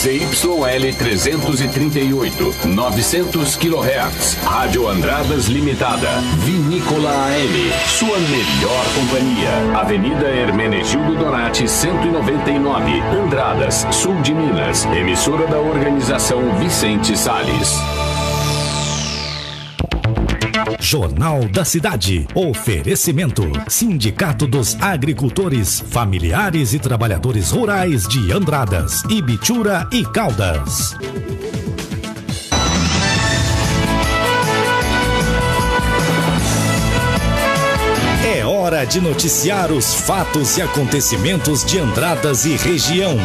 ZYL 338, 900 kHz. Rádio Andradas Limitada. Vinícola AM. Sua melhor companhia. Avenida Hermenegildo Donati, 199. Andradas, sul de Minas. Emissora da Organização Vicente Salles. Jornal da Cidade. Oferecimento: Sindicato dos Agricultores, Familiares e Trabalhadores Rurais de Andradas, Ibitura e Caldas. É hora de noticiar os fatos e acontecimentos de Andradas e região.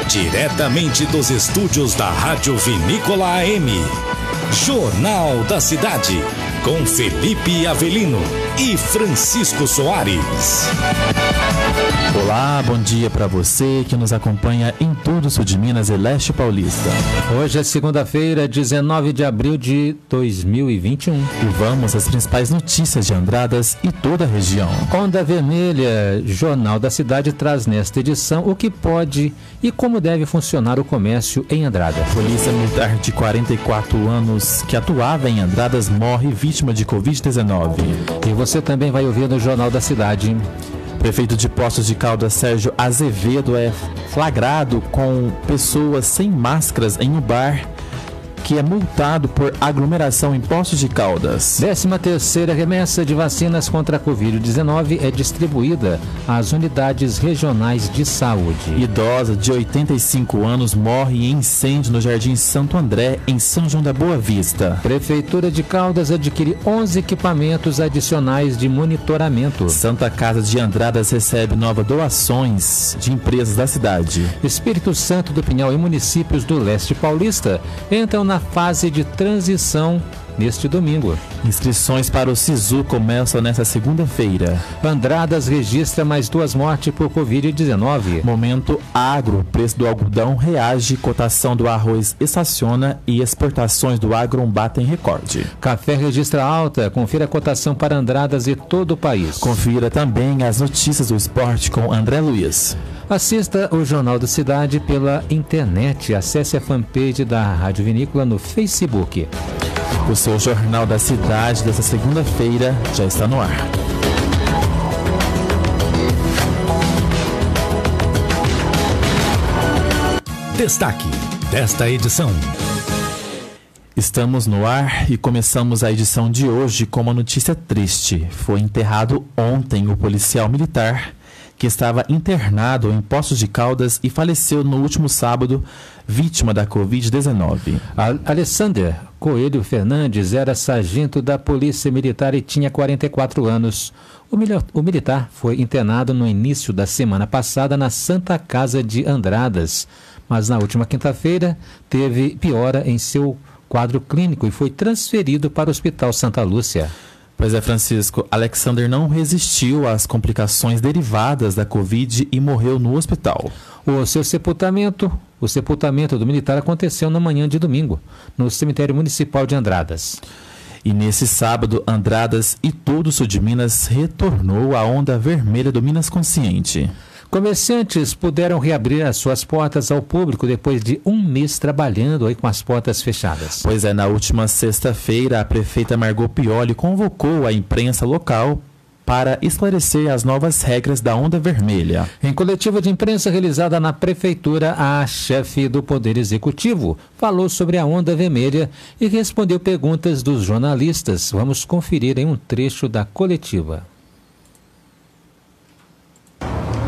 Diretamente dos estúdios da Rádio Vinícola AM. Jornal da Cidade, com Felipe Avelino e Francisco Soares. Olá, bom dia para você que nos acompanha em todo o sul de Minas e leste paulista. Hoje é segunda-feira, 19 de abril de 2021. E vamos às principais notícias de Andradas e toda a região. Onda Vermelha, Jornal da Cidade, traz nesta edição o que pode e como deve funcionar o comércio em Andradas. Polícia Militar de 44 anos que atuava em Andradas morre vítima de Covid-19. E você também vai ouvir no Jornal da Cidade. Prefeito de Poços de Caldas, Sérgio Azevedo, é flagrado com pessoas sem máscaras em um bar que é multado por aglomeração em Poços de Caldas. 13ª remessa de vacinas contra a Covid-19 é distribuída às unidades regionais de saúde. Idosa de 85 anos morre em incêndio no Jardim Santo André, em São João da Boa Vista. Prefeitura de Caldas adquire 11 equipamentos adicionais de monitoramento. Santa Casa de Andradas recebe novas doações de empresas da cidade. Espírito Santo do Pinhal e municípios do leste paulista entram na fase de transição neste domingo. Inscrições para o SISU começam nesta segunda-feira. Andradas registra mais 2 mortes por Covid-19. Momento agro, preço do algodão reage, cotação do arroz estaciona e exportações do agro batem recorde. Café registra alta, confira a cotação para Andradas e todo o país. Confira também as notícias do esporte com André Luiz. Assista o Jornal da Cidade pela internet. Acesse a fanpage da Rádio Vinícola no Facebook. O seu Jornal da Cidade dessa segunda-feira já está no ar. Destaque desta edição. Estamos no ar e começamos a edição de hoje com uma notícia triste. Foi enterrado ontem o policial militar que estava internado em Poços de Caldas e faleceu no último sábado, vítima da Covid-19. Alessander Coelho Fernandes era sargento da Polícia Militar e tinha 44 anos. O militar foi internado no início da semana passada na Santa Casa de Andradas, mas na última quinta-feira teve piora em seu quadro clínico e foi transferido para o Hospital Santa Lúcia. Pois é, Francisco, Alexander não resistiu às complicações derivadas da Covid e morreu no hospital. O sepultamento do militar aconteceu na manhã de domingo, no cemitério municipal de Andradas. E nesse sábado, Andradas e todo o sul de Minas retornou à onda vermelha do Minas Consciente. Comerciantes puderam reabrir as suas portas ao público depois de um mês trabalhando aí com as portas fechadas. Pois é, na última sexta-feira, a prefeita Margot Pioli convocou a imprensa local para esclarecer as novas regras da onda vermelha. Em coletiva de imprensa realizada na prefeitura, a chefe do Poder Executivo falou sobre a onda vermelha e respondeu perguntas dos jornalistas. Vamos conferir em um trecho da coletiva.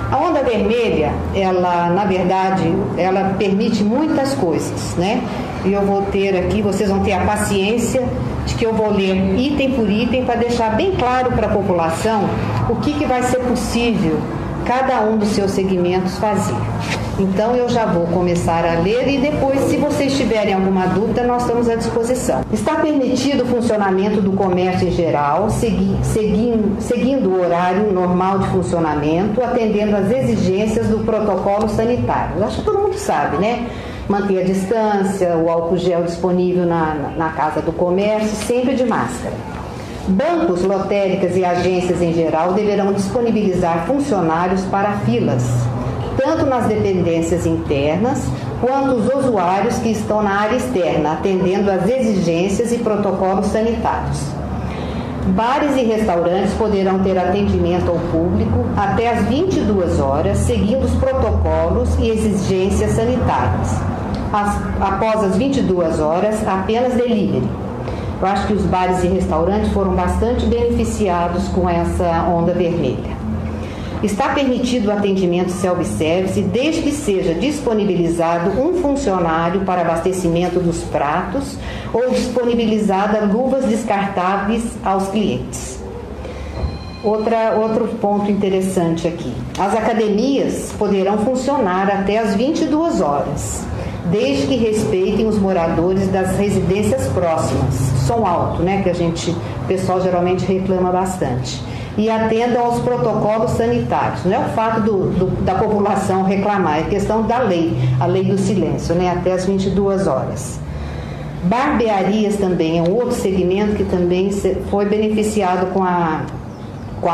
A onda vermelha, ela, na verdade, ela permite muitas coisas, né? E eu vou ter aqui, vocês vão ter a paciência de que eu vou ler item por item para deixar bem claro para a população o que vai ser possível cada um dos seus segmentos fazer. Então eu já vou começar a ler e depois, se vocês tiverem alguma dúvida, nós estamos à disposição. Está permitido o funcionamento do comércio em geral, seguindo o horário normal de funcionamento, atendendo às exigências do protocolo sanitário. Eu acho que todo mundo sabe, né? Manter a distância, o álcool gel disponível na casa do comércio, sempre de máscara. Bancos, lotéricas e agências em geral deverão disponibilizar funcionários para filas, tanto nas dependências internas quanto os usuários que estão na área externa, atendendo às exigências e protocolos sanitários. Bares e restaurantes poderão ter atendimento ao público até às 22 horas, seguindo os protocolos e exigências sanitárias. Após as 22 horas, apenas delivery. Eu acho que os bares e restaurantes foram bastante beneficiados com essa onda vermelha. Está permitido o atendimento self-service desde que seja disponibilizado um funcionário para abastecimento dos pratos ou disponibilizada luvas descartáveis aos clientes. Outro ponto interessante aqui. As academias poderão funcionar até às 22 horas, desde que respeitem os moradores das residências próximas. Som alto, né, que o pessoal geralmente reclama bastante. E atendam aos protocolos sanitários. Não é o fato da população reclamar, é questão da lei, a lei do silêncio, né, até as 22 horas. Barbearias também é um outro segmento que também foi beneficiado com a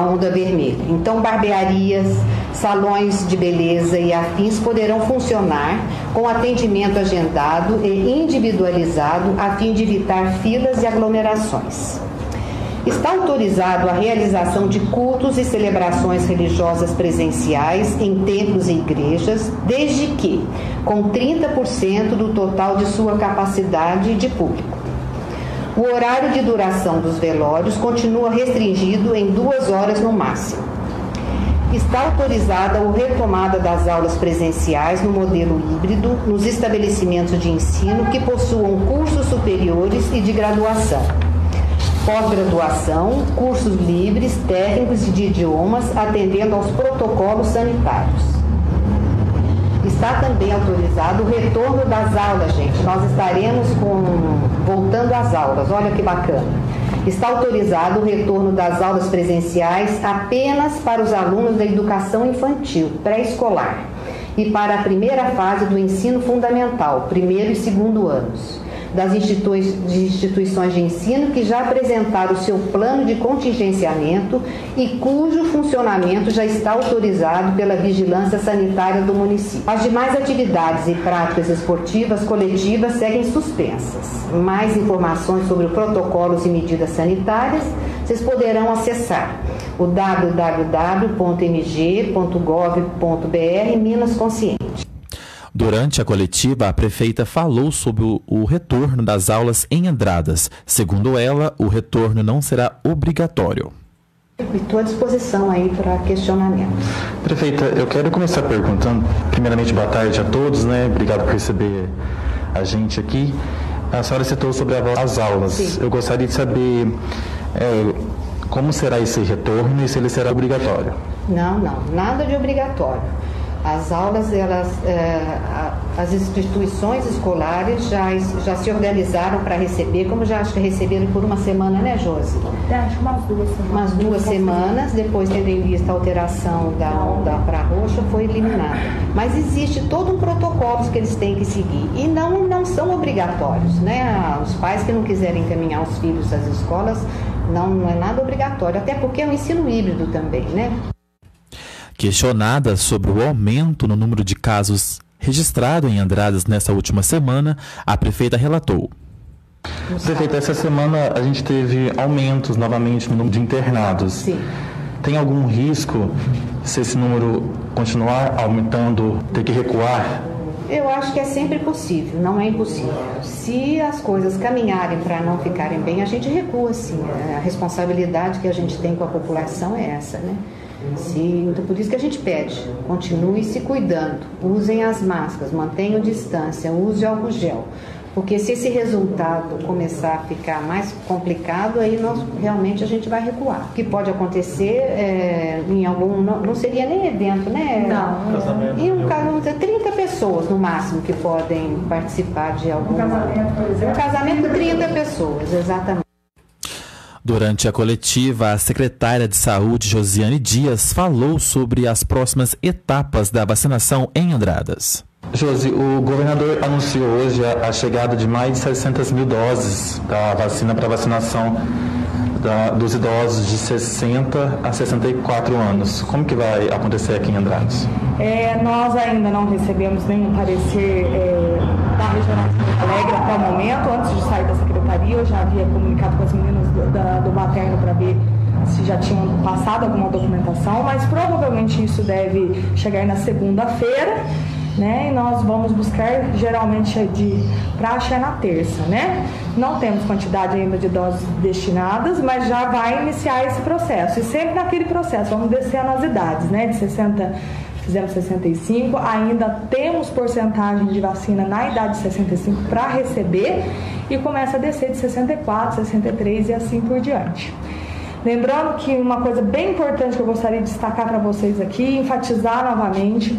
onda vermelha. Então, barbearias, salões de beleza e afins poderão funcionar com atendimento agendado e individualizado a fim de evitar filas e aglomerações. Está autorizado a realização de cultos e celebrações religiosas presenciais em templos e igrejas, desde que com 30% do total de sua capacidade de público. O horário de duração dos velórios continua restringido em 2 horas no máximo. Está autorizada a retomada das aulas presenciais no modelo híbrido nos estabelecimentos de ensino que possuam cursos superiores e de graduação, pós-graduação, cursos livres, técnicos e de idiomas, atendendo aos protocolos sanitários. Está também autorizado o retorno das aulas, gente. Nós estaremos voltando às aulas, olha que bacana. Está autorizado o retorno das aulas presenciais apenas para os alunos da educação infantil, pré-escolar, e para a primeira fase do ensino fundamental, 1º e 2º anos, das instituições de ensino que já apresentaram o seu plano de contingenciamento e cujo funcionamento já está autorizado pela Vigilância Sanitária do município. As demais atividades e práticas esportivas coletivas seguem suspensas. Mais informações sobre protocolos e medidas sanitárias vocês poderão acessar o www.mg.gov.br Minas Consciente. Durante a coletiva, a prefeita falou sobre o retorno das aulas em Andradas. Segundo ela, o retorno não será obrigatório. Estou à disposição aí para questionamento. Prefeita, eu quero começar perguntando, primeiramente, boa tarde a todos, né? Obrigado por receber a gente aqui. A senhora citou sobre as aulas. Sim. Eu gostaria de saber como será esse retorno e se ele será obrigatório. Não, nada de obrigatório. As aulas, as instituições escolares já se organizaram para receber, como já acho que receberam por uma semana, né, Josi? Acho que umas 2 semanas. Umas 2 semanas, depois tendo em vista a alteração da onda para roxa, foi eliminada. Mas existe todo um protocolo que eles têm que seguir e não são obrigatórios, né? Os pais que não quiserem encaminhar os filhos às escolas, não é nada obrigatório, até porque é um ensino híbrido também, né? Questionada sobre o aumento no número de casos registrado em Andradas nessa última semana, a prefeita relatou. Prefeita, essa semana a gente teve aumentos novamente no número de internados. Sim. Tem algum risco, se esse número continuar aumentando, ter que recuar? Eu acho que é sempre possível, não é impossível. Se as coisas caminharem para não ficarem bem, a gente recua, sim. A responsabilidade que a gente tem com a população é essa, né? Então, por isso que a gente pede, continue se cuidando, usem as máscaras, mantenham distância, use álcool gel, porque se esse resultado começar a ficar mais complicado, aí realmente a gente vai recuar. O que pode acontecer em algum, não seria nem evento, né? Não. E um caso, 30 pessoas no máximo que podem participar de algum casamento, por exemplo. Um casamento, 30 pessoas, exatamente. Durante a coletiva, a secretária de Saúde, Josiane Dias, falou sobre as próximas etapas da vacinação em Andradas. Josi, o governador anunciou hoje a chegada de mais de 600 mil doses da vacina para vacinação dos idosos de 60 a 64 anos. Como que vai acontecer aqui em Andradas? Nós ainda não recebemos nenhum parecer da Regional de Porto Alegre até o momento. Antes de sair da secretaria, eu já havia comunicado com as meninas do materno para ver se já tinham passado alguma documentação, mas provavelmente isso deve chegar na segunda-feira, né? E nós vamos buscar geralmente de praxe na terça, né? Não temos quantidade ainda de doses destinadas, mas já vai iniciar esse processo. E sempre naquele processo, vamos descendo as idades, né? De 60, fizemos 65, ainda temos porcentagem de vacina na idade de 65 para receber e começa a descer de 64, 63 e assim por diante. Lembrando que uma coisa bem importante que eu gostaria de destacar para vocês aqui, enfatizar novamente,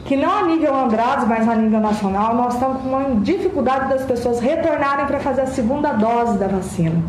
que não a nível Andradas, mas a nível nacional, nós estamos com uma dificuldade das pessoas retornarem para fazer a segunda dose da vacina.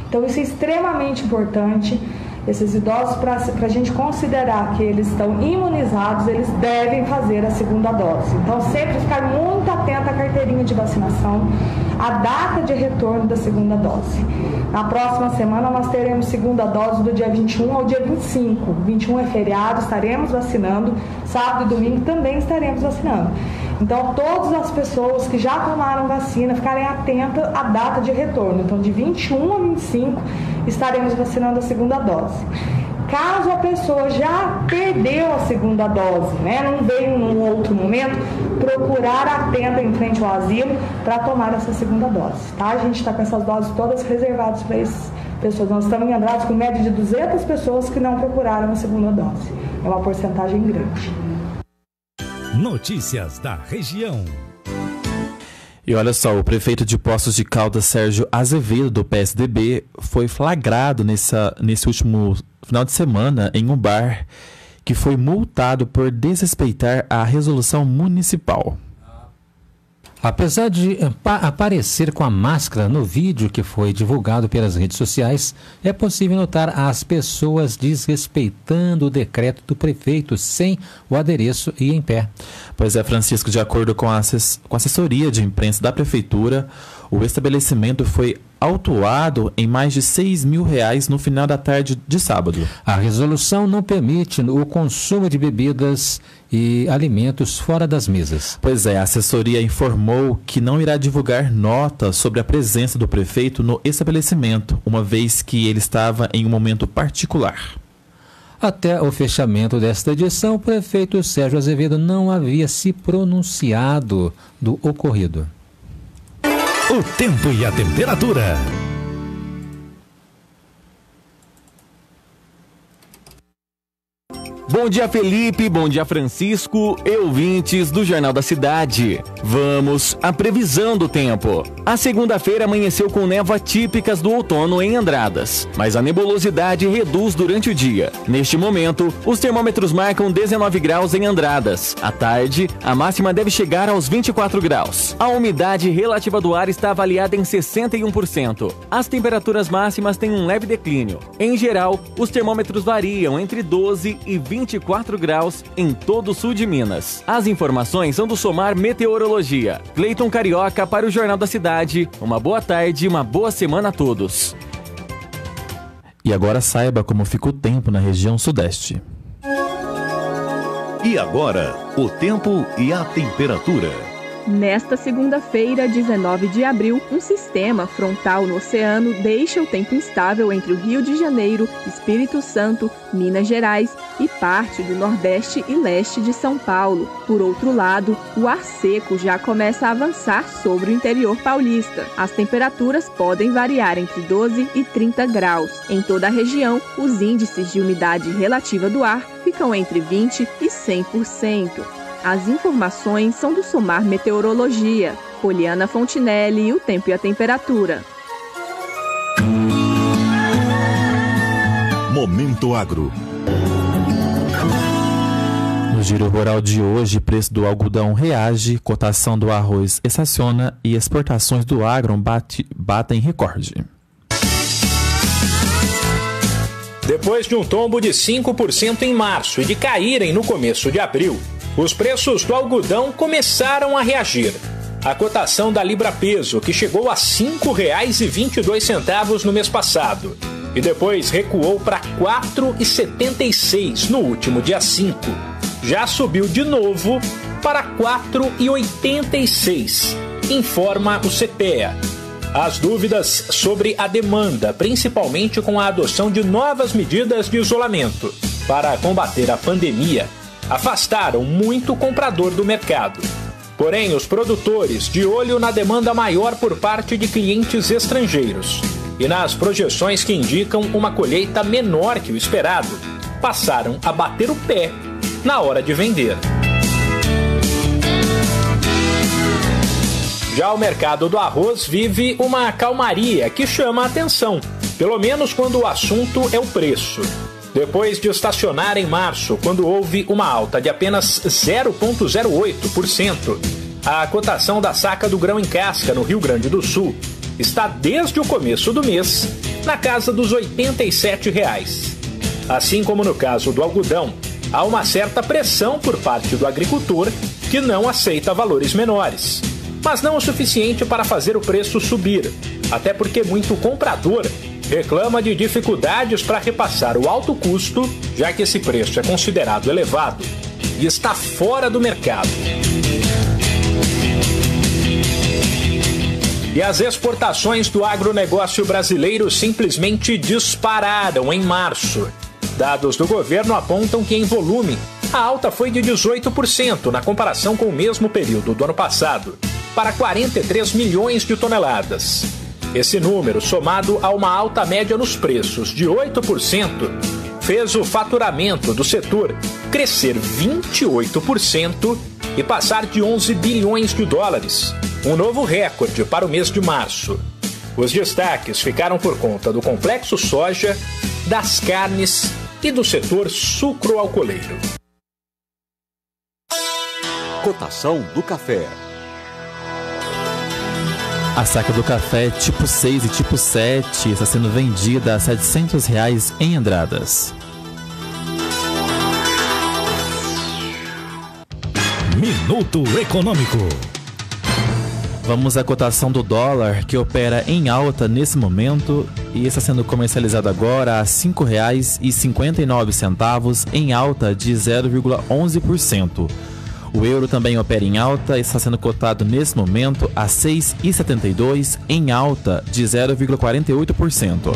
Então isso é extremamente importante. Esses idosos, para a gente considerar que eles estão imunizados, eles devem fazer a segunda dose. Então, sempre ficar muito atento à carteirinha de vacinação, à data de retorno da segunda dose. Na próxima semana, nós teremos segunda dose do dia 21 ao dia 25. 21 é feriado, estaremos vacinando. Sábado e domingo também estaremos vacinando. Então, todas as pessoas que já tomaram vacina ficarem atentas à data de retorno. Então, de 21 a 25, estaremos vacinando a segunda dose. Caso a pessoa já perdeu a segunda dose, né, não veio num outro momento, procurar atenta em frente ao asilo para tomar essa segunda dose, tá? A gente está com essas doses todas reservadas para essas pessoas. Nós estamos em Andradas com média de 200 pessoas que não procuraram a segunda dose. É uma porcentagem grande. Notícias da região. E olha só, o prefeito de Poços de Caldas, Sérgio Azevedo, do PSDB, foi flagrado nesse último final de semana em um bar que foi multado por desrespeitar a resolução municipal. Apesar de aparecer com a máscara no vídeo que foi divulgado pelas redes sociais, é possível notar as pessoas desrespeitando o decreto do prefeito sem o adereço e em pé. Pois é, Francisco, de acordo com a assessoria de imprensa da prefeitura, o estabelecimento foi autuado em mais de R$6.000 no final da tarde de sábado. A resolução não permite o consumo de bebidas e alimentos fora das mesas. Pois é, a assessoria informou que não irá divulgar nota sobre a presença do prefeito no estabelecimento, uma vez que ele estava em um momento particular. Até o fechamento desta edição, o prefeito Sérgio Azevedo não havia se pronunciado do ocorrido. O tempo e a temperatura. Bom dia, Felipe. Bom dia, Francisco e ouvintes do Jornal da Cidade. Vamos à previsão do tempo. A segunda-feira amanheceu com névoa típicas do outono em Andradas, mas a nebulosidade reduz durante o dia. Neste momento, os termômetros marcam 19 graus em Andradas. À tarde, a máxima deve chegar aos 24 graus. A umidade relativa do ar está avaliada em 61%. As temperaturas máximas têm um leve declínio. Em geral, os termômetros variam entre 12 e 24 graus em todo o sul de Minas. As informações são do Somar Meteorologia. Cleiton Carioca para o Jornal da Cidade. Uma boa tarde e uma boa semana a todos. E agora saiba como fica o tempo na região sudeste. E agora, o tempo e a temperatura. Nesta segunda-feira, 19 de abril, um sistema frontal no oceano deixa o tempo instável entre o Rio de Janeiro, Espírito Santo, Minas Gerais e parte do Nordeste e Leste de São Paulo. Por outro lado, o ar seco já começa a avançar sobre o interior paulista. As temperaturas podem variar entre 12 e 30 graus. Em toda a região, os índices de umidade relativa do ar ficam entre 20% e 100%. As informações são do Somar Meteorologia. Poliana Fontinelli, o tempo e a temperatura. Momento Agro. No Giro Rural de hoje, preço do algodão reage, cotação do arroz estaciona e exportações do agro batem recorde. Depois de um tombo de 5% em março e de caírem no começo de abril, os preços do algodão começaram a reagir. A cotação da libra-peso, que chegou a R$ 5,22 no mês passado, e depois recuou para R$ 4,76 no último dia 5. já subiu de novo para 4,86, informa o CPEA. As dúvidas sobre a demanda, principalmente com a adoção de novas medidas de isolamento para combater a pandemia, afastaram muito o comprador do mercado. Porém, os produtores, de olho na demanda maior por parte de clientes estrangeiros e nas projeções que indicam uma colheita menor que o esperado, passaram a bater o pé na hora de vender. Já o mercado do arroz vive uma calmaria que chama a atenção, pelo menos quando o assunto é o preço. Depois de estacionar em março, quando houve uma alta de apenas 0,08%, a cotação da saca do grão em casca no Rio Grande do Sul está desde o começo do mês na casa dos R$ 87,00. Assim como no caso do algodão, há uma certa pressão por parte do agricultor que não aceita valores menores, mas não o suficiente para fazer o preço subir, até porque muito comprador reclama de dificuldades para repassar o alto custo, já que esse preço é considerado elevado e está fora do mercado. E as exportações do agronegócio brasileiro simplesmente dispararam em março. Dados do governo apontam que, em volume, a alta foi de 18% na comparação com o mesmo período do ano passado, para 43 milhões de toneladas. Esse número, somado a uma alta média nos preços de 8%, fez o faturamento do setor crescer 28% e passar de 11 bilhões de dólares, um novo recorde para o mês de março. Os destaques ficaram por conta do complexo soja, das carnes e do setor sucroalcooleiro. Cotação do café. A saca do café tipo 6 e tipo 7 está sendo vendida a R$ 700 em Andradas. Minuto Econômico. Vamos à cotação do dólar, que opera em alta nesse momento e está sendo comercializado agora a R$ 5,59, em alta de 0,11%. O euro também opera em alta e está sendo cotado nesse momento a R$ 6,72, em alta de 0,48%.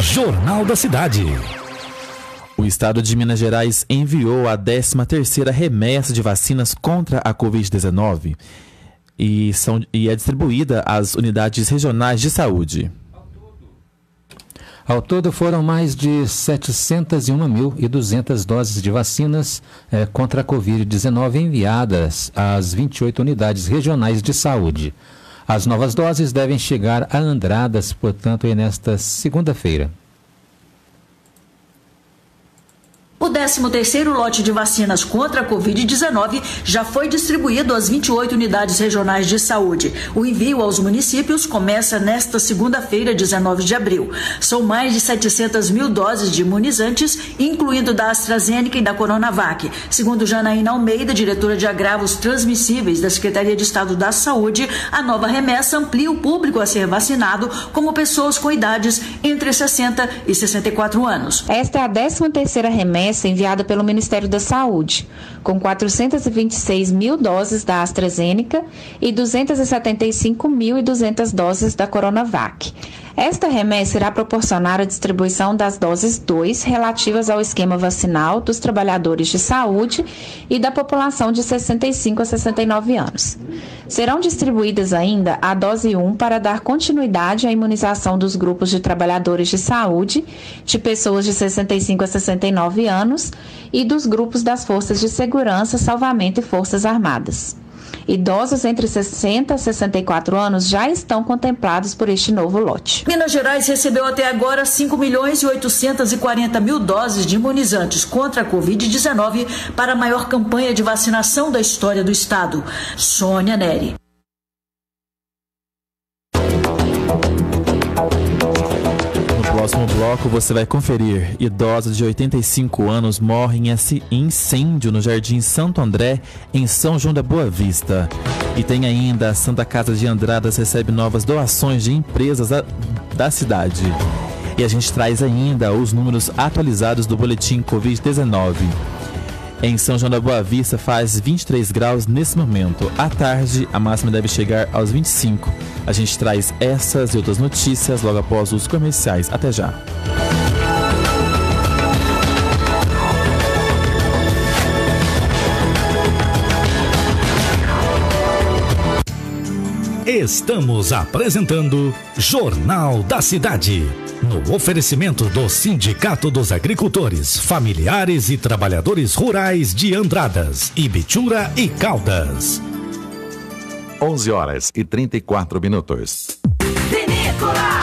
Jornal da Cidade. O estado de Minas Gerais enviou a 13ª remessa de vacinas contra a Covid-19 e é distribuída às unidades regionais de saúde. Ao todo foram mais de 701.200 doses de vacinas contra a Covid-19 enviadas às 28 unidades regionais de saúde. As novas doses devem chegar a Andradas, portanto, nesta segunda-feira. O 13º lote de vacinas contra a Covid-19 já foi distribuído às 28 unidades regionais de saúde. O envio aos municípios começa nesta segunda-feira, 19 de abril. São mais de 700 mil doses de imunizantes, incluindo da AstraZeneca e da Coronavac. Segundo Janaína Almeida, diretora de agravos transmissíveis da Secretaria de Estado da Saúde, a nova remessa amplia o público a ser vacinado, como pessoas com idades entre 60 e 64 anos. Esta é a 13ª remessa enviada pelo Ministério da Saúde, com 426 mil doses da AstraZeneca e 275.200 doses da Coronavac. Esta remessa irá proporcionar a distribuição das doses 2 relativas ao esquema vacinal dos trabalhadores de saúde e da população de 65 a 69 anos. Serão distribuídas ainda a dose 1 para dar continuidade à imunização dos grupos de trabalhadores de saúde, de pessoas de 65 a 69 anos e dos grupos das Forças de Segurança, Salvamento e Forças Armadas. Idosos entre 60 e 64 anos já estão contemplados por este novo lote. Minas Gerais recebeu até agora 5.840.000 doses de imunizantes contra a Covid-19 para a maior campanha de vacinação da história do estado. Sônia Neri. No próximo bloco você vai conferir. Idosa de 85 anos morre em incêndio no Jardim Santo André, em São João da Boa Vista. E tem ainda a Santa Casa de Andradas recebe novas doações de empresas da cidade. E a gente traz ainda os números atualizados do boletim Covid-19. Em São João da Boa Vista faz 23 graus nesse momento. À tarde, a máxima deve chegar aos 25. A gente traz essas e outras notícias logo após os comerciais. Até já. Estamos apresentando Jornal da Cidade. No oferecimento do Sindicato dos Agricultores, Familiares e Trabalhadores Rurais de Andradas, Ibitura e Caldas. 11h34. Vinícola.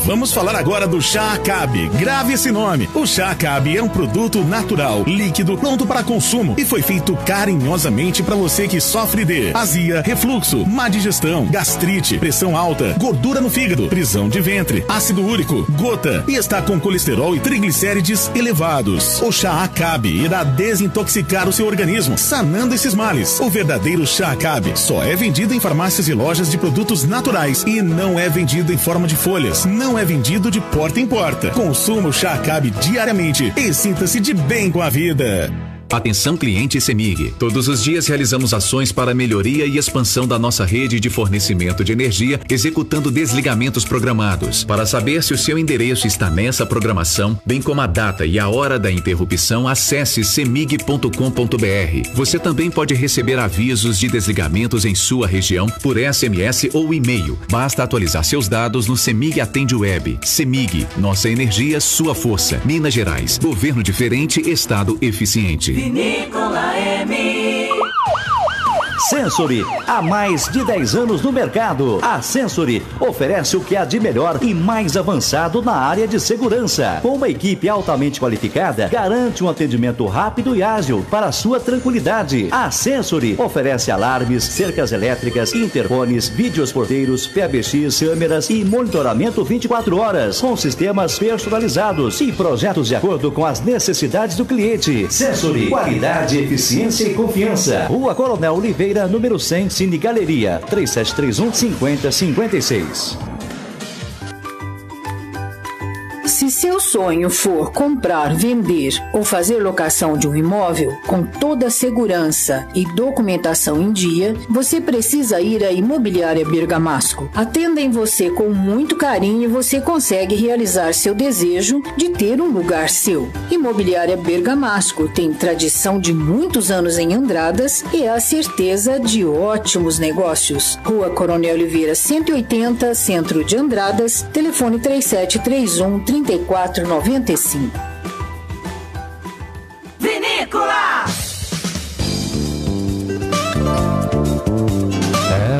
Vamos falar agora do Chá Acabe. Grave esse nome. O Chá Acabe é um produto natural, líquido, pronto para consumo e foi feito carinhosamente para você que sofre de azia, refluxo, má digestão, gastrite, pressão alta, gordura no fígado, prisão de ventre, ácido úrico, gota e está com colesterol e triglicérides elevados. O Chá Acabe irá desintoxicar o seu organismo, sanando esses males. O verdadeiro Chá Acabe só é vendido em farmácias e lojas de produtos naturais e não é vendido em forma de folhas. Não é vendido de porta em porta. Consuma o Chá Acabe diariamente e sinta-se de bem com a vida. Atenção cliente CEMIG. Todos os dias realizamos ações para a melhoria e expansão da nossa rede de fornecimento de energia, executando desligamentos programados. Para saber se o seu endereço está nessa programação, bem como a data e a hora da interrupção, acesse cemig.com.br. Você também pode receber avisos de desligamentos em sua região por SMS ou e-mail. Basta atualizar seus dados no CEMIG Atende Web. CEMIG, nossa energia, sua força. Minas Gerais, governo diferente, estado eficiente. Vinícola M. Sensory, há mais de 10 anos no mercado. A Sensory oferece o que há de melhor e mais avançado na área de segurança. Com uma equipe altamente qualificada, garante um atendimento rápido e ágil para a sua tranquilidade. A Sensory oferece alarmes, cercas elétricas, interfones, vídeos porteiros, PBX, câmeras e monitoramento 24 horas, com sistemas personalizados e projetos de acordo com as necessidades do cliente. Sensory, qualidade, eficiência e confiança. Rua Coronel Oliveira, número 100, Cine Galeria, 3731-5056. Se seu sonho for comprar, vender ou fazer locação de um imóvel com toda a segurança e documentação em dia, você precisa ir à Imobiliária Bergamasco. Atendem você com muito carinho e você consegue realizar seu desejo de ter um lugar seu. Imobiliária Bergamasco tem tradição de muitos anos em Andradas e é a certeza de ótimos negócios. Rua Coronel Oliveira 180, Centro de Andradas, telefone 3731-3495. Vinícola!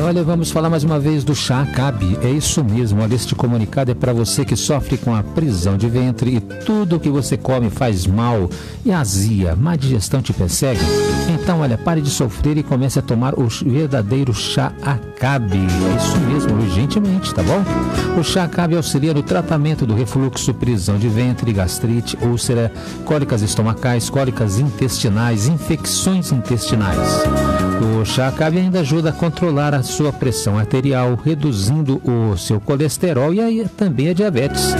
Olha, vamos falar mais uma vez do Chá Acabe. É isso mesmo, olha, este comunicado é para você que sofre com a prisão de ventre e tudo o que você come faz mal e azia, má digestão te persegue. Então, olha, pare de sofrer e comece a tomar o verdadeiro Chá Acabe. É isso mesmo, urgentemente, tá bom? O Chá Acabe auxilia no tratamento do refluxo, prisão de ventre, gastrite, úlcera, cólicas estomacais, cólicas intestinais, infecções intestinais. O Chá Acabe ainda ajuda a controlar a sua pressão arterial, reduzindo o seu colesterol e aí também a diabetes.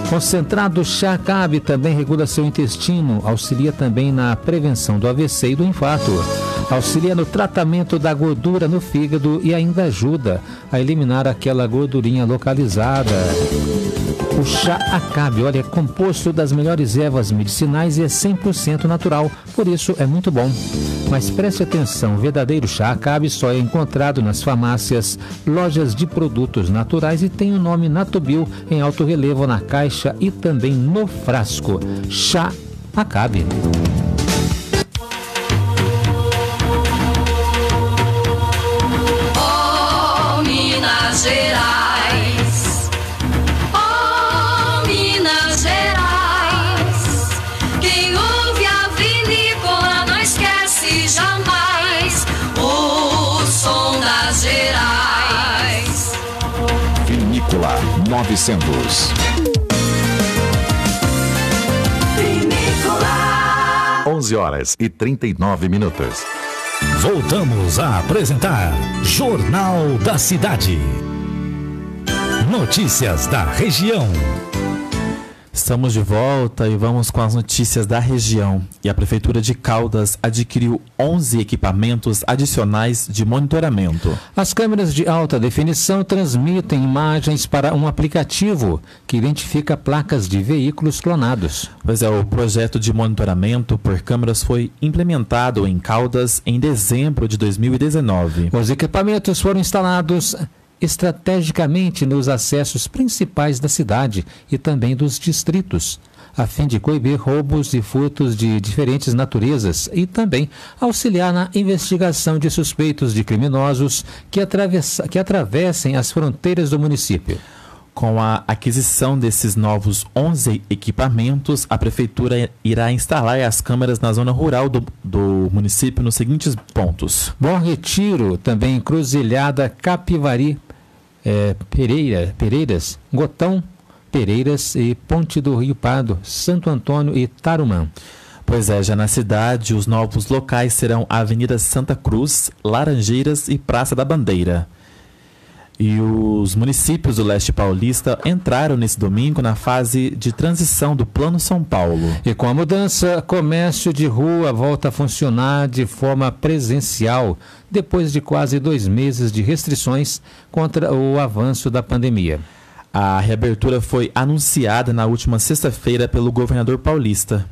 Concentrado Chá Acabe também regula seu intestino, auxilia também na prevenção do AVC e do infarto, auxilia no tratamento da gordura no fígado e ainda ajuda a eliminar aquela gordurinha localizada. O Chá Acabe, olha, é composto das melhores ervas medicinais e é 100% natural, por isso é muito bom. Mas preste atenção, o verdadeiro Chá Acabe só é encontrado nas farmácias, lojas de produtos naturais e tem o nome Natubio em alto relevo na caixa e também no frasco. Chá Acabe. Oh, Minas Gerais. O som Vinícola 900. 11h39. Voltamos a apresentar Jornal da Cidade. Notícias da região. Estamos de volta e vamos com as notícias da região. E a Prefeitura de Caldas adquiriu 11 equipamentos adicionais de monitoramento. As câmeras de alta definição transmitem imagens para um aplicativo que identifica placas de veículos clonados. Pois é, o projeto de monitoramento por câmeras foi implementado em Caldas em dezembro de 2019. Os equipamentos foram instalados estrategicamente nos acessos principais da cidade e também dos distritos, a fim de coibir roubos e furtos de diferentes naturezas e também auxiliar na investigação de suspeitos de criminosos que atravessem as fronteiras do município. Com a aquisição desses novos 11 equipamentos, a Prefeitura irá instalar as câmeras na zona rural do município nos seguintes pontos: Bom Retiro, também Encruzilhada, Capivari, Pereiras, Gotão, Pereiras e Ponte do Rio Pardo, Santo Antônio e Tarumã. Pois é, já na cidade, os novos locais serão a Avenida Santa Cruz, Laranjeiras e Praça da Bandeira. E os municípios do leste paulista entraram nesse domingo na fase de transição do Plano São Paulo. E com a mudança, comércio de rua volta a funcionar de forma presencial, depois de quase 2 meses de restrições contra o avanço da pandemia. A reabertura foi anunciada na última sexta-feira pelo governo paulista,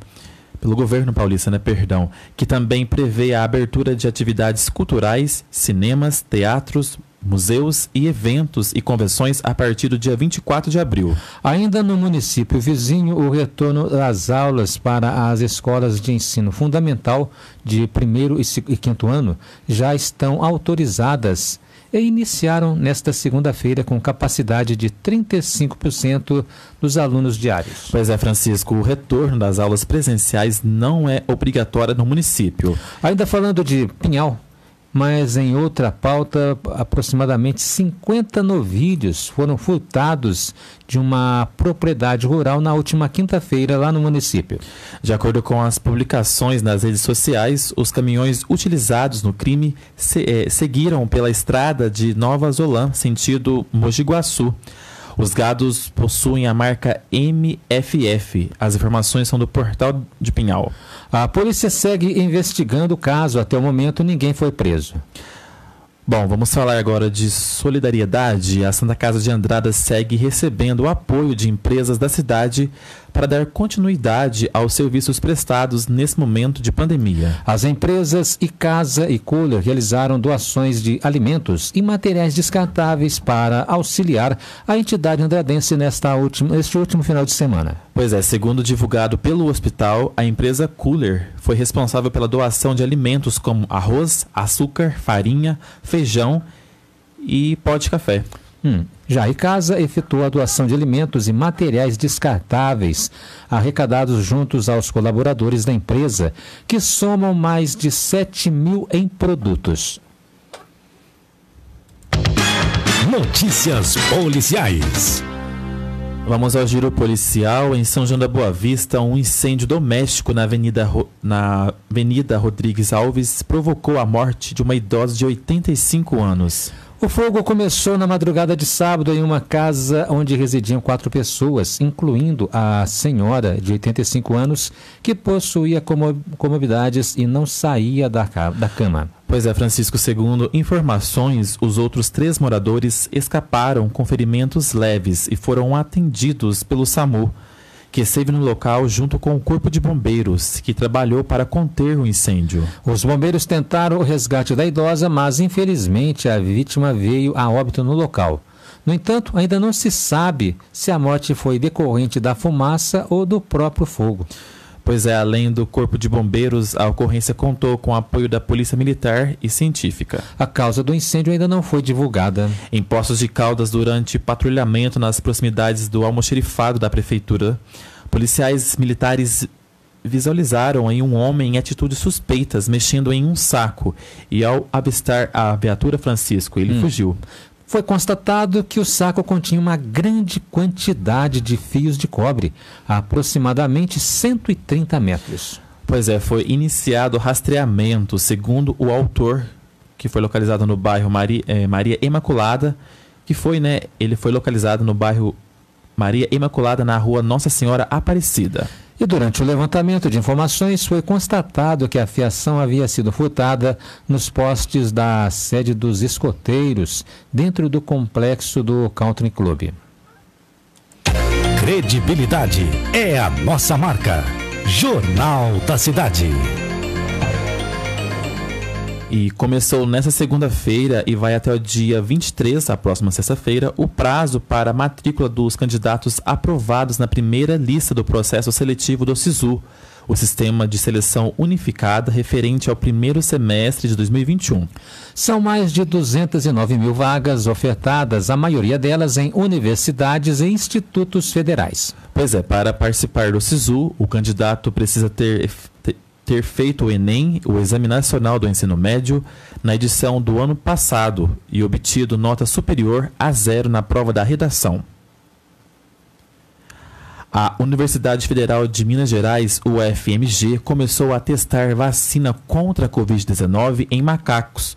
que também prevê a abertura de atividades culturais, cinemas, teatros, museus e eventos e convenções a partir do dia 24 de abril. Ainda no município vizinho, o retorno das aulas para as escolas de ensino fundamental de 1º e 5º ano já estão autorizadas e iniciaram nesta segunda-feira com capacidade de 35% dos alunos diários. Pois é, Francisco, o retorno das aulas presenciais não é obrigatório no município. Ainda falando de Pinhal, mas em outra pauta, aproximadamente 50 novilhos foram furtados de uma propriedade rural na última quinta-feira lá no município. De acordo com as publicações nas redes sociais, os caminhões utilizados no crime seguiram pela estrada de Nova Zolã, sentido Mogi Guaçu. Os gados possuem a marca MFF. As informações são do Portal de Pinhal. A polícia segue investigando o caso. Até o momento, ninguém foi preso. Bom, vamos falar agora de solidariedade. A Santa Casa de Andradas segue recebendo o apoio de empresas da cidade para dar continuidade aos serviços prestados nesse momento de pandemia. As empresas Icasa e Cooler realizaram doações de alimentos e materiais descartáveis para auxiliar a entidade andradense neste último final de semana. Pois é, segundo divulgado pelo hospital, a empresa Cooler foi responsável pela doação de alimentos como arroz, açúcar, farinha, feijão e pó de café. Já a Icasa efetuou a doação de alimentos e materiais descartáveis arrecadados juntos aos colaboradores da empresa, que somam mais de 7 mil em produtos. Notícias policiais. Vamos ao giro policial. Em São João da Boa Vista, um incêndio doméstico na Avenida Rodrigues Alves provocou a morte de uma idosa de 85 anos. O fogo começou na madrugada de sábado em uma casa onde residiam 4 pessoas, incluindo a senhora de 85 anos, que possuía comorbidades e não saía da cama. Pois é, Francisco, segundo informações, os outros 3 moradores escaparam com ferimentos leves e foram atendidos pelo SAMU, que esteve no local junto com o Corpo de Bombeiros, que trabalhou para conter o incêndio. Os bombeiros tentaram o resgate da idosa, mas infelizmente a vítima veio a óbito no local. No entanto, ainda não se sabe se a morte foi decorrente da fumaça ou do próprio fogo. Pois é, além do Corpo de Bombeiros, a ocorrência contou com o apoio da Polícia Militar e Científica. A causa do incêndio ainda não foi divulgada. Em Poços de Caldas, durante patrulhamento nas proximidades do almoxerifado da Prefeitura, policiais militares visualizaram em um homem em atitudes suspeitas, mexendo em um saco. E ao avistar a viatura, Francisco, ele fugiu. Foi constatado que o saco continha uma grande quantidade de fios de cobre, aproximadamente 130 metros. Pois é, foi iniciado o rastreamento, segundo o autor, que foi localizado no bairro Maria Imaculada, ele foi localizado no bairro Maria Imaculada, na rua Nossa Senhora Aparecida. E durante o levantamento de informações foi constatado que a fiação havia sido furtada nos postes da sede dos escoteiros, dentro do complexo do Country Club. Credibilidade é a nossa marca. Jornal da Cidade. E começou nesta segunda-feira e vai até o dia 23, a próxima sexta-feira, o prazo para a matrícula dos candidatos aprovados na primeira lista do processo seletivo do SISU, o Sistema de Seleção Unificada referente ao primeiro semestre de 2021. São mais de 209 mil vagas ofertadas, a maioria delas em universidades e institutos federais. Pois é, para participar do SISU, o candidato precisa ter feito o Enem, o Exame Nacional do Ensino Médio, na edição do ano passado e obtido nota superior a 0 na prova da redação. A Universidade Federal de Minas Gerais, UFMG, começou a testar vacina contra a Covid-19 em macacos.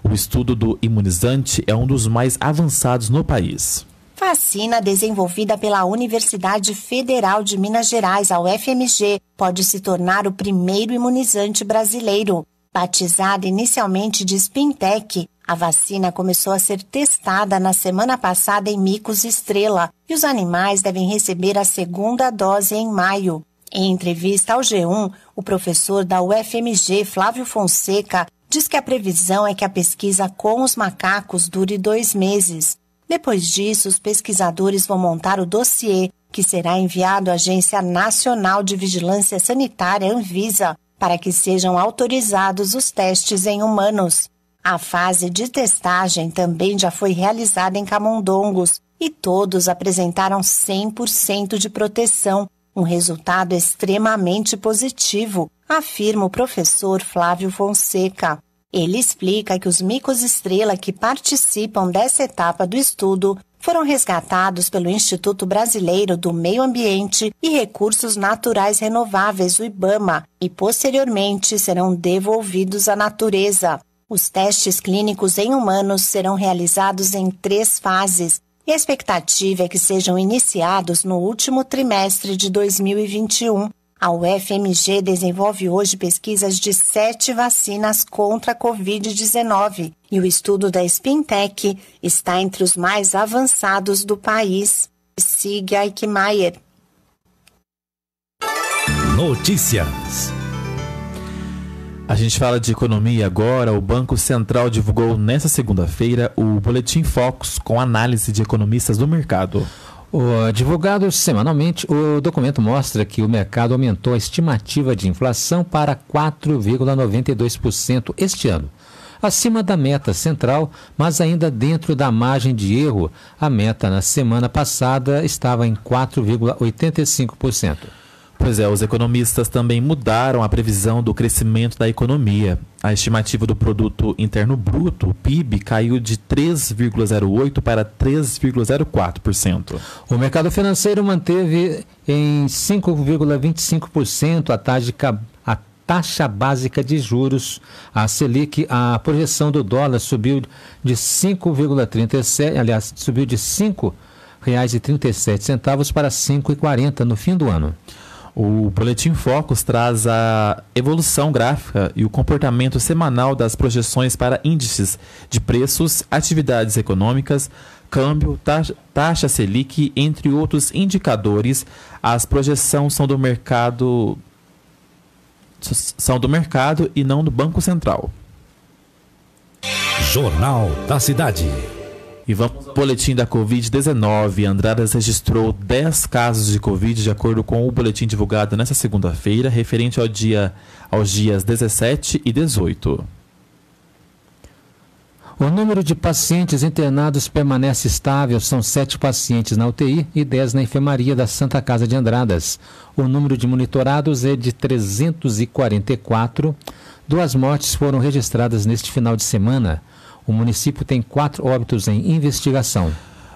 O estudo do imunizante é um dos mais avançados no país. Vacina desenvolvida pela Universidade Federal de Minas Gerais, a UFMG, pode se tornar o primeiro imunizante brasileiro. Batizada inicialmente de Spintec, a vacina começou a ser testada na semana passada em micos estrela e os animais devem receber a segunda dose em maio. Em entrevista ao G1, o professor da UFMG, Flávio Fonseca, diz que a previsão é que a pesquisa com os macacos dure 2 meses. Depois disso, os pesquisadores vão montar o dossiê, que será enviado à Agência Nacional de Vigilância Sanitária, Anvisa, para que sejam autorizados os testes em humanos. A fase de testagem também já foi realizada em camundongos e todos apresentaram 100% de proteção, um resultado extremamente positivo, afirma o professor Flávio Fonseca. Ele explica que os micos estrela que participam dessa etapa do estudo foram resgatados pelo Instituto Brasileiro do Meio Ambiente e Recursos Naturais Renováveis, o IBAMA, e posteriormente serão devolvidos à natureza. Os testes clínicos em humanos serão realizados em 3 fases e a expectativa é que sejam iniciados no último trimestre de 2021. A UFMG desenvolve hoje pesquisas de 7 vacinas contra a Covid-19 e o estudo da Spintec está entre os mais avançados do país. Siga Eichmeier. Notícias. A gente fala de economia agora. O Banco Central divulgou nesta segunda-feira o Boletim Focus com análise de economistas do mercado. Divulgado semanalmente, o documento mostra que o mercado aumentou a estimativa de inflação para 4,92% este ano, acima da meta central, mas ainda dentro da margem de erro. A meta na semana passada estava em 4,85%. Pois é, os economistas também mudaram a previsão do crescimento da economia. A estimativa do Produto Interno Bruto, o PIB, caiu de 3,08% para 3,04%. O mercado financeiro manteve em 5,25% a taxa básica de juros. A Selic, a projeção do dólar subiu de 5,37, aliás, subiu de R$ 5,37 para R$ 5,40 no fim do ano. O Boletim Focus traz a evolução gráfica e o comportamento semanal das projeções para índices de preços, atividades econômicas, câmbio, taxa Selic, entre outros indicadores. As projeções são do mercado e não do Banco Central. Jornal da Cidade. E vamos ao boletim da Covid-19. Andradas registrou 10 casos de Covid, de acordo com o boletim divulgado nesta segunda-feira, referente aos dias 17 e 18. O número de pacientes internados permanece estável. São 7 pacientes na UTI e 10 na enfermaria da Santa Casa de Andradas. O número de monitorados é de 344. 2 mortes foram registradas neste final de semana. O município tem 4 óbitos em investigação.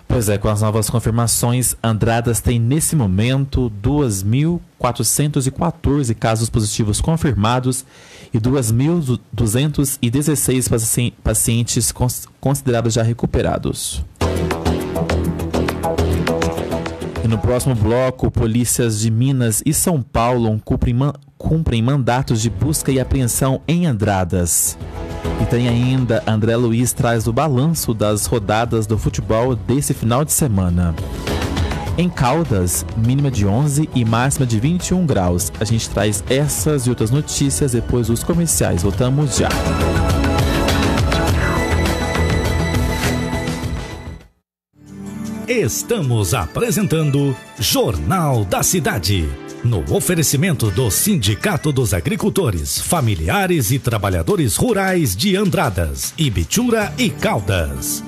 Pois é, com as novas confirmações, Andradas tem nesse momento 2.414 casos positivos confirmados e 2.216 pacientes considerados já recuperados. E no próximo bloco, polícias de Minas e São Paulo cumprem mandatos de busca e apreensão em Andradas. E tem ainda, André Luiz traz o balanço das rodadas do futebol desse final de semana. Em Caldas, mínima de 11 e máxima de 21 graus. A gente traz essas e outras notícias depois dos comerciais. Voltamos já. Estamos apresentando Jornal da Cidade. No oferecimento do Sindicato dos Agricultores, Familiares e Trabalhadores Rurais de Andradas, Ibitura e Caldas.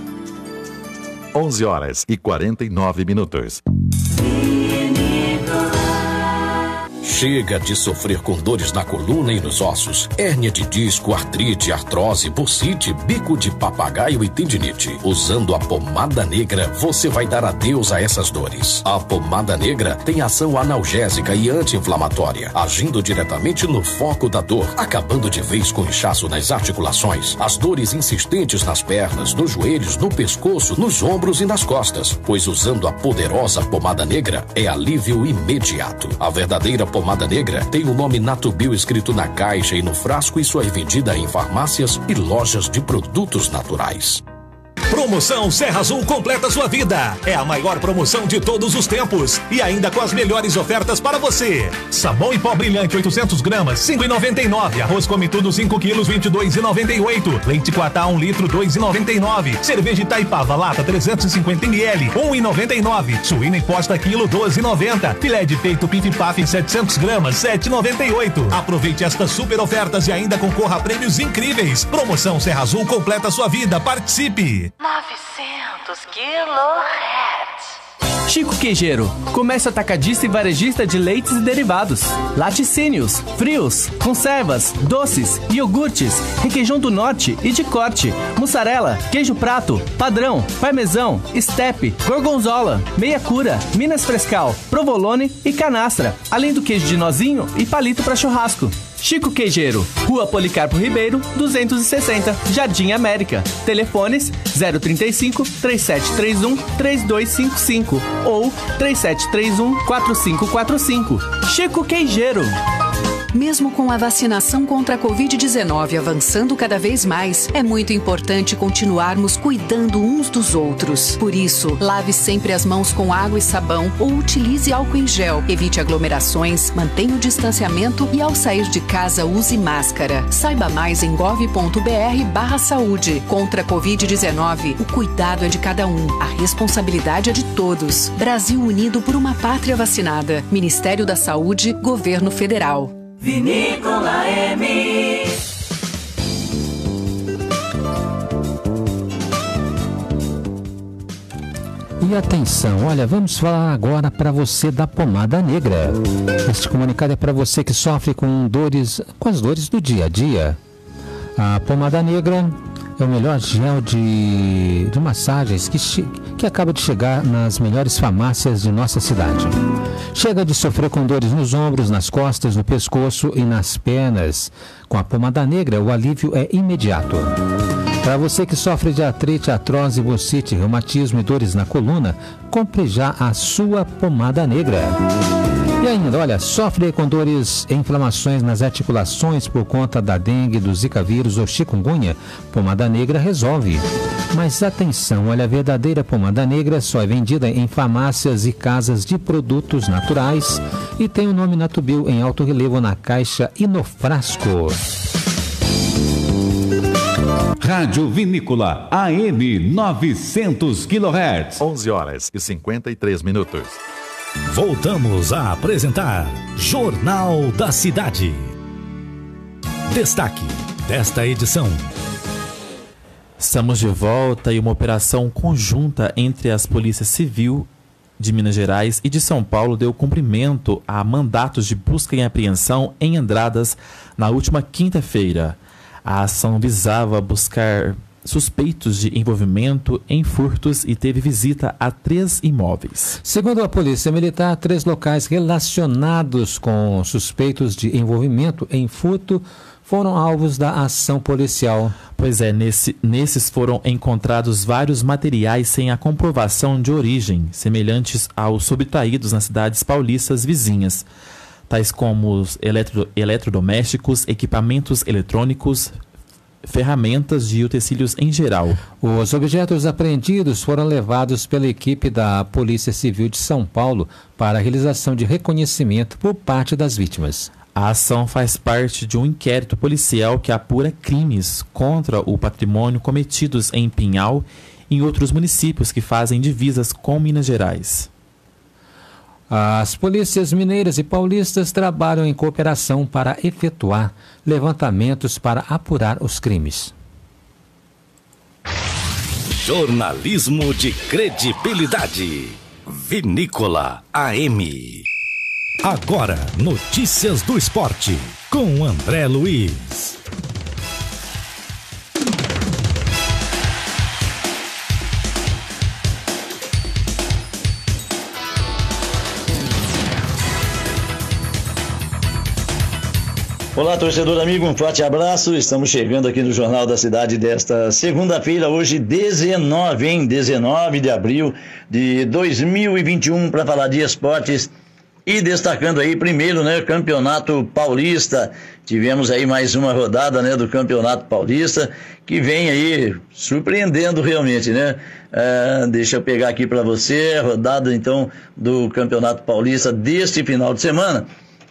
11h49. Chega de sofrer com dores na coluna e nos ossos, hérnia de disco, artrite, artrose, bursite, bico de papagaio e tendinite. Usando a pomada negra, você vai dar adeus a essas dores. A pomada negra tem ação analgésica e anti-inflamatória, agindo diretamente no foco da dor, acabando de vez com o inchaço nas articulações, as dores insistentes nas pernas, nos joelhos, no pescoço, nos ombros e nas costas. Pois usando a poderosa pomada negra, é alívio imediato. A verdadeira pomada negra tem o nome Natubio escrito na caixa e no frasco e só é vendida em farmácias e lojas de produtos naturais. Promoção Serra Azul completa sua vida. É a maior promoção de todos os tempos e ainda com as melhores ofertas para você. Sabão em pó brilhante 800 gramas, 5,99. Arroz come tudo 5 quilos, 22,98. Leite Quatá 1 litro, 2,99. Cerveja Itaipava lata 350 ml, 1,99. Suína imposta quilo, 12,90. Filé de peito Pif Paf em 700 gramas, 7,98. Aproveite estas super ofertas e ainda concorra a prêmios incríveis. Promoção Serra Azul completa sua vida. Participe! 900 kHz. Chico Queijeiro, comércio atacadista e varejista de leites e derivados, laticínios, frios, conservas, doces, iogurtes, requeijão do norte e de corte, mussarela, queijo prato, padrão, parmesão, estepe, gorgonzola, meia cura, Minas Frescal, provolone e canastra, além do queijo de nozinho e palito para churrasco. Chico Queijeiro, Rua Policarpo Ribeiro, 260, Jardim América. Telefones 035 3731 3255 ou 3731 4545. Chico Queijeiro. Mesmo com a vacinação contra a Covid-19 avançando cada vez mais, é muito importante continuarmos cuidando uns dos outros. Por isso, lave sempre as mãos com água e sabão ou utilize álcool em gel. Evite aglomerações, mantenha o distanciamento e ao sair de casa use máscara. Saiba mais em gov.br/saúde. Contra a Covid-19, o cuidado é de cada um. A responsabilidade é de todos. Brasil unido por uma pátria vacinada. Ministério da Saúde, Governo Federal. Vinícola M. E atenção, olha, vamos falar agora para você da pomada negra. Este comunicado é para você que sofre com as dores do dia a dia. A pomada negra é o melhor gel de massagens que acaba de chegar nas melhores farmácias de nossa cidade. Chega de sofrer com dores nos ombros, nas costas, no pescoço e nas pernas. Com a pomada negra, o alívio é imediato. Para você que sofre de artrite, artrose, bursite, reumatismo e dores na coluna, compre já a sua pomada negra. E ainda, olha, sofre com dores e inflamações nas articulações por conta da dengue, do zika vírus ou chikungunya? Pomada negra resolve. Mas atenção, olha, a verdadeira pomada negra só é vendida em farmácias e casas de produtos naturais e tem o nome Natubio em alto relevo na caixa e no frasco. Rádio Vinícola AM 900 kHz. 11h53. Voltamos a apresentar Jornal da Cidade. Destaque desta edição. Estamos de volta e uma operação conjunta entre as Polícias Civil de Minas Gerais e de São Paulo deu cumprimento a mandatos de busca e apreensão em Andradas na última quinta-feira. A ação visava buscar suspeitos de envolvimento em furtos e teve visita a 3 imóveis. Segundo a Polícia Militar, 3 locais relacionados com suspeitos de envolvimento em furto foram alvos da ação policial. Pois é, nesses foram encontrados vários materiais sem a comprovação de origem, semelhantes aos subtraídos nas cidades paulistas vizinhas, tais como os eletrodomésticos, equipamentos eletrônicos, ferramentas de utensílios em geral. Os objetos apreendidos foram levados pela equipe da Polícia Civil de São Paulo para a realização de reconhecimento por parte das vítimas. A ação faz parte de um inquérito policial que apura crimes contra o patrimônio cometidos em Pinhal e em outros municípios que fazem divisas com Minas Gerais. As polícias mineiras e paulistas trabalham em cooperação para efetuar levantamentos para apurar os crimes. Jornalismo de credibilidade. Vinícola AM. Agora, notícias do esporte, com André Luiz. Olá, torcedor amigo, um forte abraço. Estamos chegando aqui no Jornal da Cidade desta segunda-feira, hoje 19 de abril de 2021, para falar de esportes. E destacando aí primeiro, né, Campeonato Paulista. Tivemos aí mais uma rodada, né, do Campeonato Paulista, que vem aí surpreendendo realmente, né? Deixa eu pegar aqui para você a rodada então do Campeonato Paulista deste final de semana,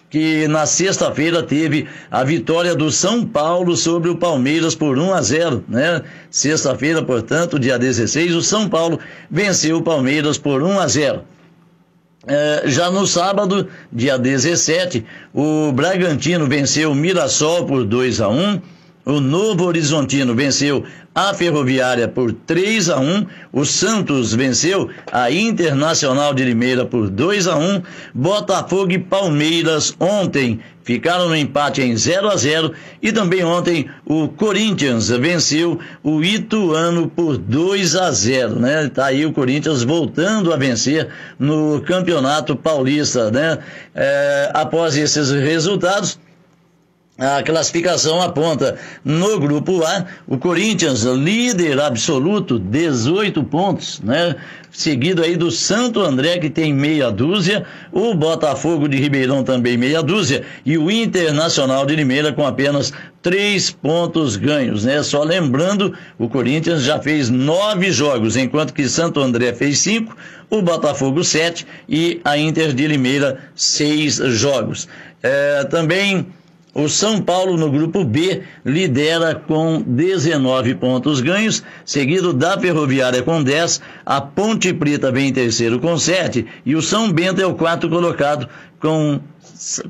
que na sexta-feira teve a vitória do São Paulo sobre o Palmeiras por 1-0, né? Sexta-feira, portanto, dia 16, o São Paulo venceu o Palmeiras por 1-0. Já no sábado, dia 17, o Bragantino venceu o Mirassol por 2-1, o Novo Horizontino venceu a Ferroviária por 3-1, o Santos venceu a Internacional de Limeira por 2-1, Botafogo e Palmeiras ontem ficaram no empate em 0-0 e também ontem o Corinthians venceu o Ituano por 2-0, né? Tá aí o Corinthians voltando a vencer no Campeonato Paulista, né? Após esses resultados, a classificação aponta no grupo A, o Corinthians líder absoluto, 18 pontos, né? Seguido aí do Santo André, que tem meia dúzia, o Botafogo de Ribeirão também meia dúzia, e o Internacional de Limeira com apenas 3 pontos ganhos, né? Só lembrando, o Corinthians já fez 9 jogos, enquanto que Santo André fez 5, o Botafogo 7 e a Inter de Limeira 6 jogos. Também o São Paulo, no grupo B, lidera com 19 pontos ganhos, seguido da Ferroviária com 10, a Ponte Preta vem em terceiro com 7, e o São Bento é o quarto colocado com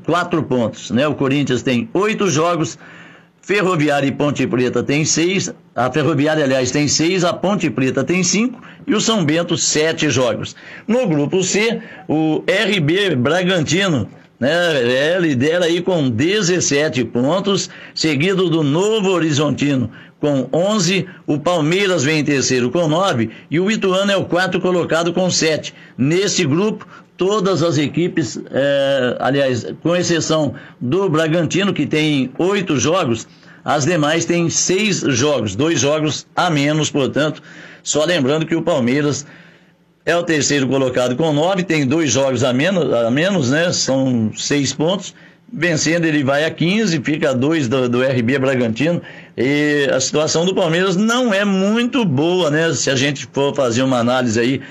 4 pontos, né? O Corinthians tem 8 jogos, Ferroviária e Ponte Preta tem 6, a Ferroviária, aliás, tem 6, a Ponte Preta tem 5, e o São Bento 7 jogos. No grupo C, o RB Bragantino, né, lidera aí com 17 pontos, seguido do Novo Horizontino com 11, o Palmeiras vem em terceiro com 9 e o Ituano é o quarto colocado com 7. Nesse grupo, todas as equipes, aliás, com exceção do Bragantino, que tem 8 jogos, as demais têm 6 jogos, 2 jogos a menos, portanto, só lembrando que o Palmeiras é o terceiro colocado com 9, tem 2 jogos a menos, né? São 6 pontos. Vencendo, ele vai a 15, fica a 2 do RB Bragantino. E a situação do Palmeiras não é muito boa, né? Se a gente for fazer uma análise aí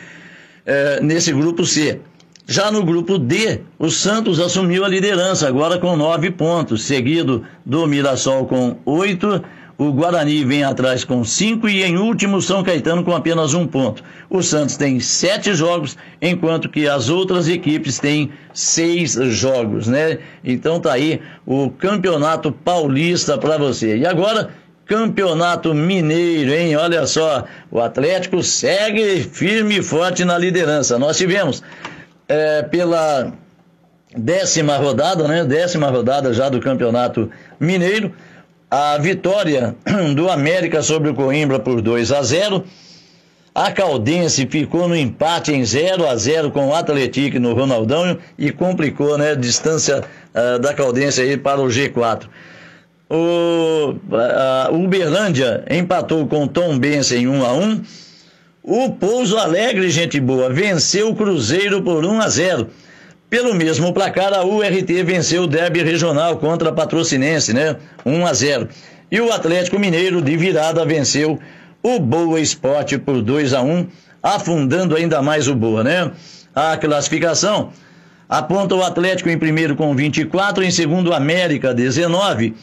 nesse grupo C. Já no grupo D, o Santos assumiu a liderança, agora com 9 pontos, seguido do Mirassol com 8. O Guarani vem atrás com 5 e em último São Caetano com apenas 1 ponto. O Santos tem 7 jogos, enquanto que as outras equipes têm 6 jogos, né? Então tá aí o Campeonato Paulista para você. E agora, Campeonato Mineiro, hein? Olha só, o Atlético segue firme e forte na liderança. Nós tivemos pela 10ª rodada, né? 10ª rodada já do Campeonato Mineiro. a vitória do América sobre o Coimbra por 2-0. A Caldense ficou no empate em 0-0 com o Atlético no Ronaldão e complicou, né, a distância da Caldense aí para o G4. O Uberlândia empatou com o Tombense em 1-1. O Pouso Alegre, gente boa, venceu o Cruzeiro por 1-0. Pelo mesmo placar, a URT venceu o derby regional contra a Patrocinense, né? 1-0. E o Atlético Mineiro, de virada, venceu o Boa Esporte por 2-1, afundando ainda mais o Boa, né? A classificação aponta o Atlético em primeiro com 24, em segundo América, 19,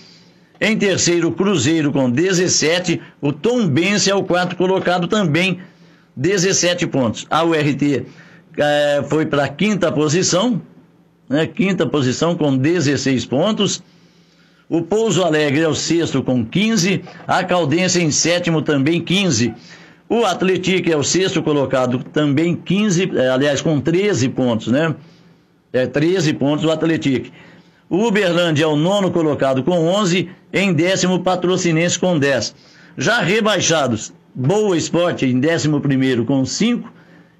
em terceiro Cruzeiro com 17, o Tombense é o quarto colocado também, 17 pontos. A URT foi para a quinta posição, né? Quinta posição com 16 pontos. O Pouso Alegre é o sexto com 15, a Caldense em sétimo também 15. O Atlético é o sexto colocado também 15, aliás com 13 pontos, né? 13 pontos o Atlético. O Uberlândia é o nono colocado com 11, em décimo Patrocinense com 10. Já rebaixados, Boa Esporte em 11º com 5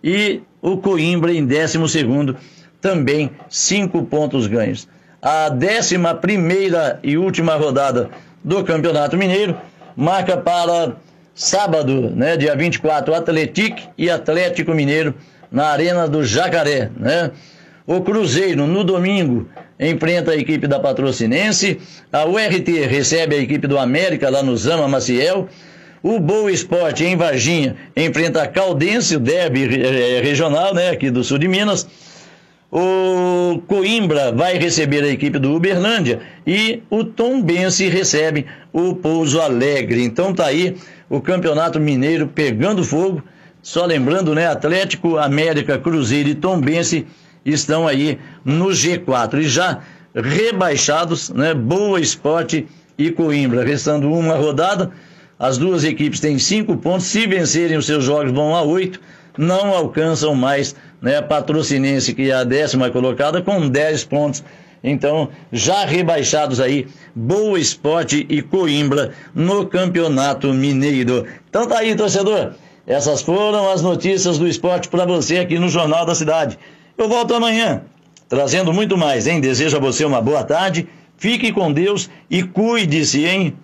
e o Coimbra em 12º também 5 pontos ganhos. A 11ª e última rodada do Campeonato Mineiro marca para sábado, né, dia 24, Atlético e Atlético Mineiro na Arena do Jacaré, né? O Cruzeiro no domingo enfrenta a equipe da Patrocinense, a URT recebe a equipe do América lá no Zama Maciel, o Boa Esporte em Varginha enfrenta a Caldense, o derby regional, né, aqui do sul de Minas. O Coimbra vai receber a equipe do Uberlândia e o Tombense recebe o Pouso Alegre. Então tá aí o Campeonato Mineiro pegando fogo. Só lembrando, né, Atlético, América, Cruzeiro e Tombense estão aí no G4 e já rebaixados, né, Boa Esporte e Coimbra, restando uma rodada. As duas equipes têm 5 pontos, se vencerem os seus jogos vão a 8, não alcançam mais, né, a Patrocinense, que é a 10ª colocada, com 10 pontos. Então, já rebaixados aí, Boa Esporte e Coimbra no Campeonato Mineiro. Então tá aí, torcedor. Essas foram as notícias do esporte para você aqui no Jornal da Cidade. Eu volto amanhã, trazendo muito mais, hein? Desejo a você uma boa tarde, fique com Deus e cuide-se, hein?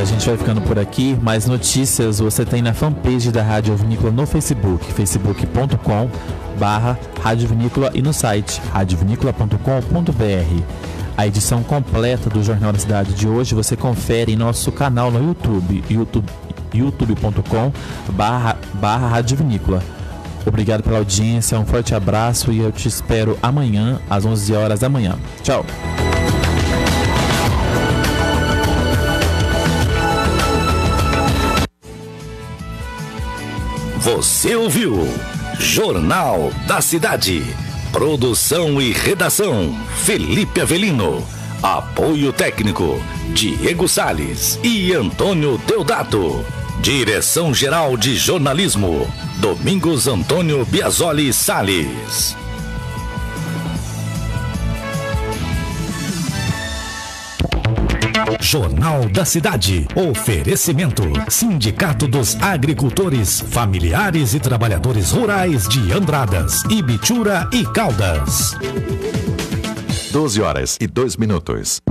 A gente vai ficando por aqui. Mais notícias você tem na fanpage da Rádio Vinícola no Facebook, facebook.com/Rádio Vinícola, e no site radiovinícola.com.br. A edição completa do Jornal da Cidade de hoje você confere em nosso canal no YouTube, youtube.com/Rádio Vinícola. Obrigado pela audiência, um forte abraço e eu te espero amanhã às 11 horas da manhã. Tchau! Você ouviu Jornal da Cidade. Produção e redação Felipe Avelino. Apoio técnico Diego Salles e Antônio Deodato. Direção-geral de jornalismo Domingos Antônio Biasoli Salles. Jornal da Cidade. Oferecimento: Sindicato dos Agricultores, Familiares e Trabalhadores Rurais de Andradas, Ibitura e Caldas. 12 horas e 2 minutos.